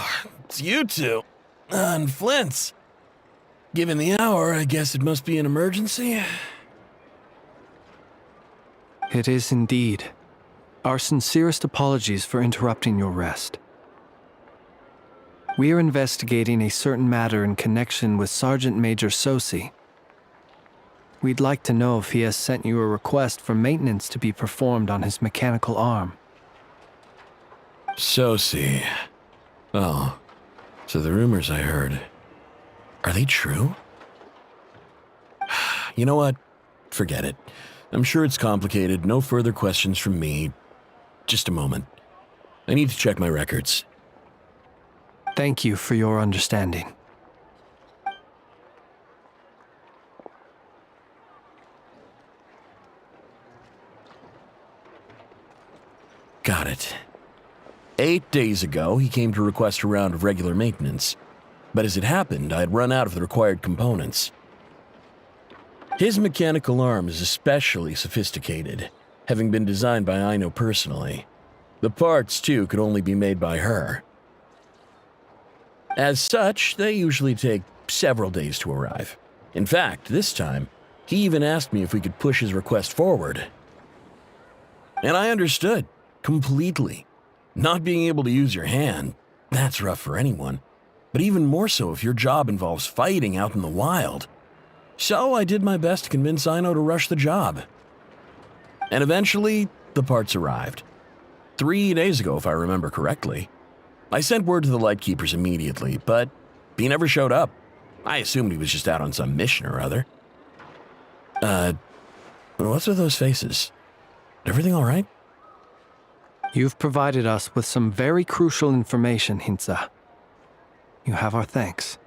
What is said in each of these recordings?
Oh, it's you two. And Flins. Given the hour, I guess it must be an emergency. It is indeed. Our sincerest apologies for interrupting your rest. We are investigating a certain matter in connection with Sergeant Major Sosi. We'd like to know if he has sent you a request for maintenance to be performed on his mechanical arm. Sosi. Oh, so the rumors I heard, are they true? You know what? Forget it. I'm sure it's complicated. No further questions from me. Just a moment. I need to check my records. Thank you for your understanding. Got it. 8 days ago, he came to request a round of regular maintenance. But as it happened, I had run out of the required components. His mechanical arm is especially sophisticated, having been designed by Aino personally. The parts, too, could only be made by her. As such, they usually take several days to arrive. In fact, this time, he even asked me if we could push his request forward. And I understood, completely. Not being able to use your hand, that's rough for anyone. But even more so if your job involves fighting out in the wild. So I did my best to convince Aino to rush the job. And eventually, the parts arrived. 3 days ago, if I remember correctly. I sent word to the Lightkeepers immediately, but he never showed up. I assumed he was just out on some mission or other. What's with those faces? Everything all right? You've provided us with some very crucial information, Hintsa. You have our thanks.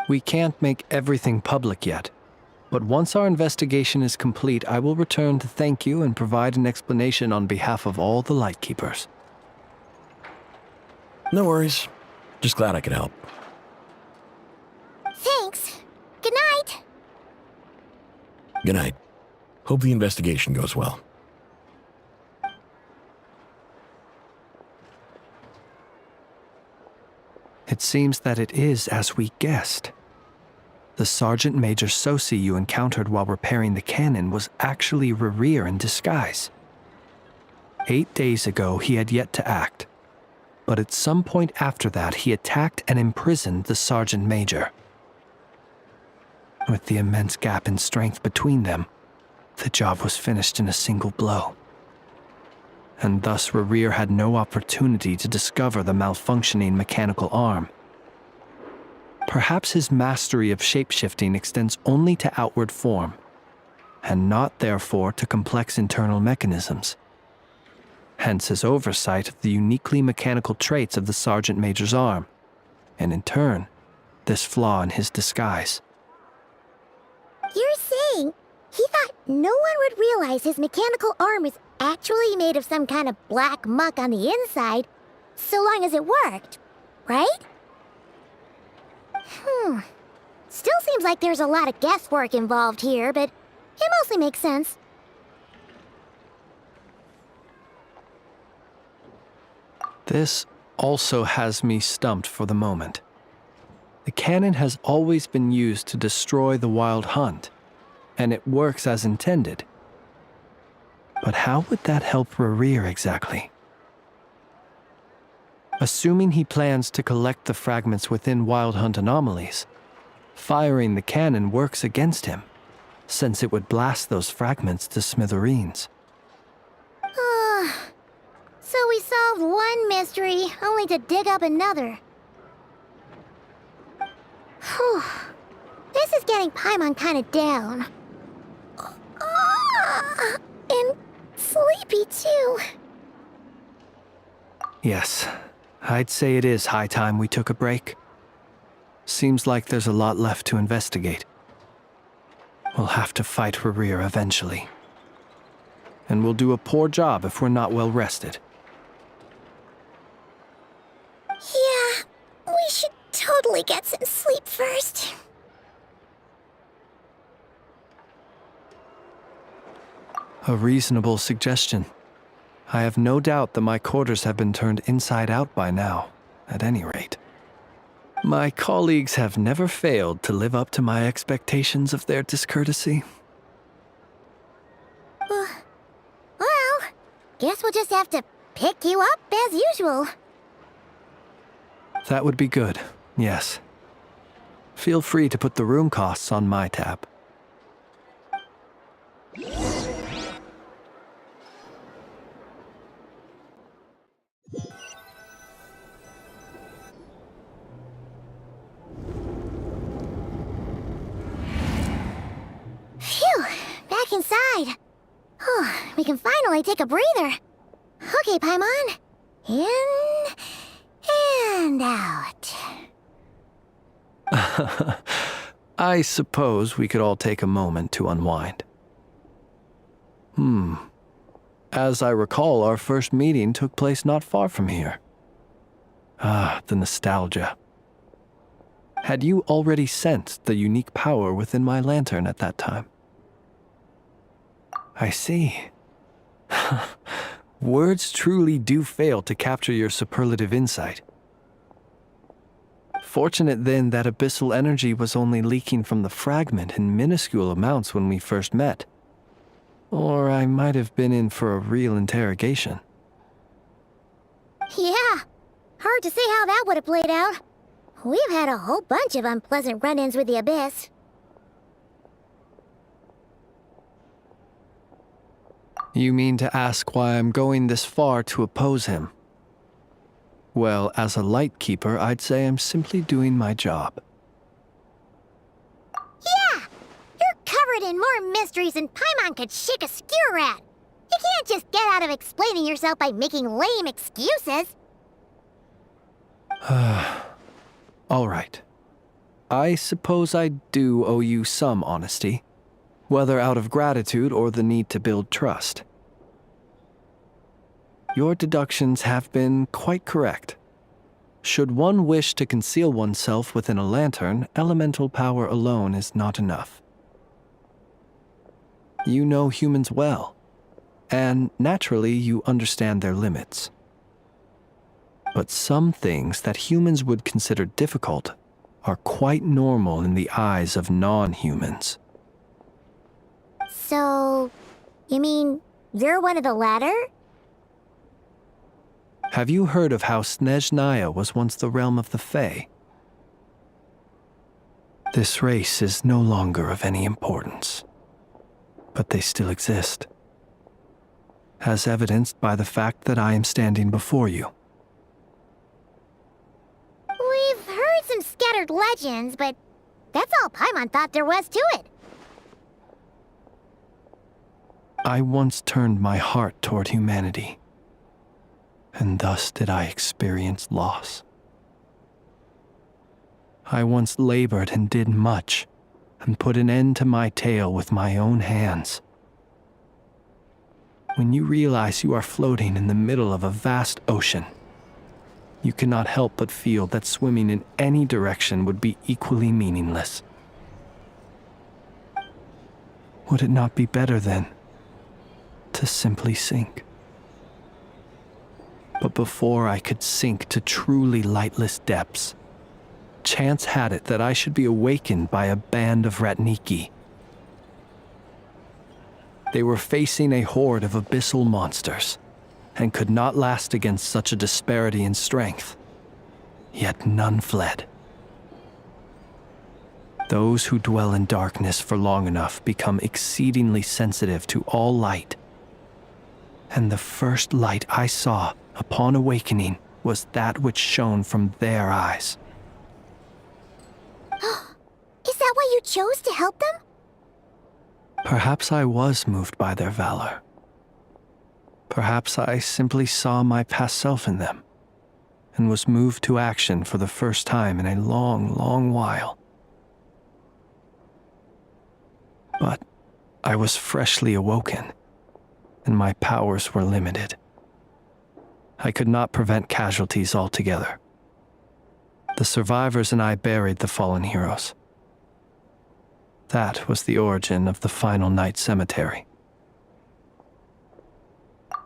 We can't make everything public yet, but once our investigation is complete, I will return to thank you and provide an explanation on behalf of all the Lightkeepers. No worries. Just glad I could help. Thanks. Good night. Good night. Hope the investigation goes well. It seems that it is as we guessed. The Sergeant Major Sosi you encountered while repairing the cannon was actually Rerir in disguise. 8 days ago, he had yet to act. But at some point after that, he attacked and imprisoned the Sergeant Major. With the immense gap in strength between them, the job was finished in a single blow. And thus Rerir had no opportunity to discover the malfunctioning mechanical arm. Perhaps his mastery of shapeshifting extends only to outward form, and not therefore to complex internal mechanisms. Hence his oversight of the uniquely mechanical traits of the Sergeant Major's arm, and in turn, this flaw in his disguise. You're saying he thought no one would realize his mechanical arm was actually made of some kind of black muck on the inside, so long as it worked, right? Still seems like there's a lot of guesswork involved here, but it mostly makes sense. This also has me stumped for the moment. The cannon has always been used to destroy the wild hunt, and it works as intended. But how would that help Rerir exactly? Assuming he plans to collect the fragments within wild hunt anomalies, firing the cannon works against him, since it would blast those fragments to smithereens. So we solved one mystery, only to dig up another. Whew. This is getting Paimon kind of down. And sleepy, too. Yes, I'd say it is high time we took a break. Seems like there's a lot left to investigate. We'll have to fight Rerir eventually. And we'll do a poor job if we're not well rested. Yeah, we should totally get some sleep first. A reasonable suggestion. I have no doubt that my quarters have been turned inside out by now. at any rate. My colleagues have never failed to live up to my expectations of their discourtesy. Well, guess we'll just have to pick you up as usual. That would be good, yes. Feel free to put the room costs on my tab. Phew, back inside. We can finally take a breather. Okay, Paimon. In and out. I suppose we could all take a moment to unwind. As I recall, our first meeting took place not far from here. Ah, the nostalgia. Had you already sensed the unique power within my lantern at that time? I see. Words truly do fail to capture your superlative insight. Fortunate then that abyssal energy was only leaking from the fragment in minuscule amounts when we first met. Or I might have been in for a real interrogation. Yeah, hard to say how that would have played out. We've had a whole bunch of unpleasant run-ins with the Abyss. You mean to ask why I'm going this far to oppose him? Well, as a light keeper, I'd say I'm simply doing my job. Yeah! You're covered in more mysteries than Paimon could shake a skewer at. You can't just get out of explaining yourself by making lame excuses. All right. I suppose I do owe you some honesty, whether out of gratitude or the need to build trust. Your deductions have been quite correct. Should one wish to conceal oneself within a lantern, elemental power alone is not enough. You know humans well, and naturally you understand their limits. But some things that humans would consider difficult are quite normal in the eyes of non-humans. So, you mean you're one of the latter? Have you heard of how Snezhnaya was once the realm of the Fae? This race is no longer of any importance, but they still exist, as evidenced by the fact that I am standing before you. We've heard some scattered legends, but that's all Paimon thought there was to it. I once turned my heart toward humanity, and thus did I experience loss. I once labored and did much, and put an end to my tale with my own hands. When you realize you are floating in the middle of a vast ocean, you cannot help but feel that swimming in any direction would be equally meaningless. Would it not be better, then, to simply sink? But before I could sink to truly lightless depths, chance had it that I should be awakened by a band of Ratniki. They were facing a horde of abyssal monsters, and could not last against such a disparity in strength. Yet none fled. Those who dwell in darkness for long enough become exceedingly sensitive to all light. And the first light I saw upon awakening was that which shone from their eyes. Is that why you chose to help them? Perhaps I was moved by their valor. Perhaps I simply saw my past self in them, and was moved to action for the first time in a long, long while. But I was freshly awoken, and my powers were limited. I could not prevent casualties altogether. The survivors and I buried the fallen heroes. That was the origin of the final night cemetery.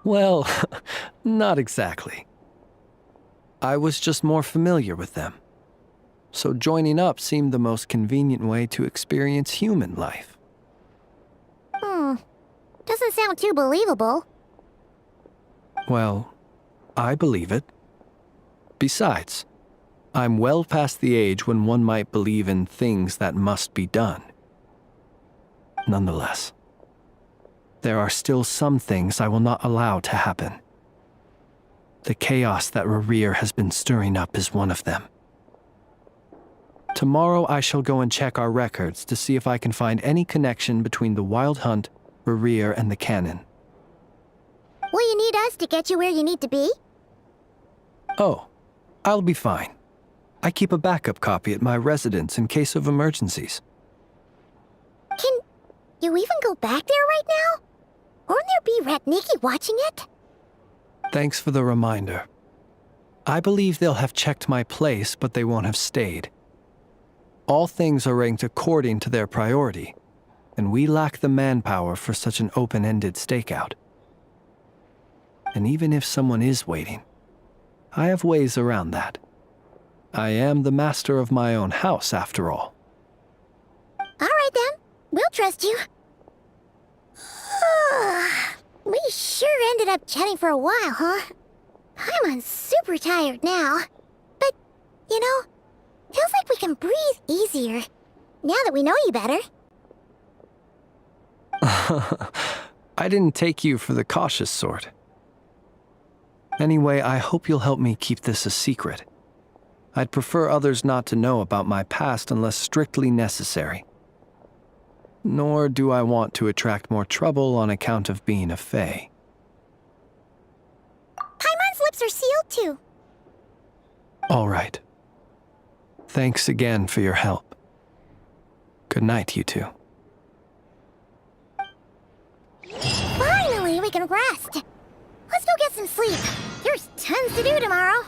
Well, not exactly. I was just more familiar with them. So joining up seemed the most convenient way to experience human life. Doesn't sound too believable. Well, I believe it. Besides, I'm well past the age when one might believe in things that must be done. Nonetheless, there are still some things I will not allow to happen. The chaos that Rerir has been stirring up is one of them. Tomorrow I shall go and check our records to see if I can find any connection between the Wild Hunt, Rerir, and the Cannon. Will you need us to get you where you need to be? Oh, I'll be fine. I keep a backup copy at my residence in case of emergencies. Can you even go back there right now? Won't there be Ratniki watching it? Thanks for the reminder. I believe they'll have checked my place, but they won't have stayed. All things are ranked according to their priority, and we lack the manpower for such an open-ended stakeout. And even if someone is waiting, I have ways around that. I am the master of my own house, after all. All right then, we'll trust you. We sure ended up chatting for a while, huh? I'm super tired now. But, you know, feels like we can breathe easier, now that we know you better. I didn't take you for the cautious sort. Anyway, I hope you'll help me keep this a secret. I'd prefer others not to know about my past unless strictly necessary. Nor do I want to attract more trouble on account of being a fae. Paimon's lips are sealed too. All right. Thanks again for your help. Good night, you two. Finally, we can rest. Let's go get some sleep. There's tons to do tomorrow.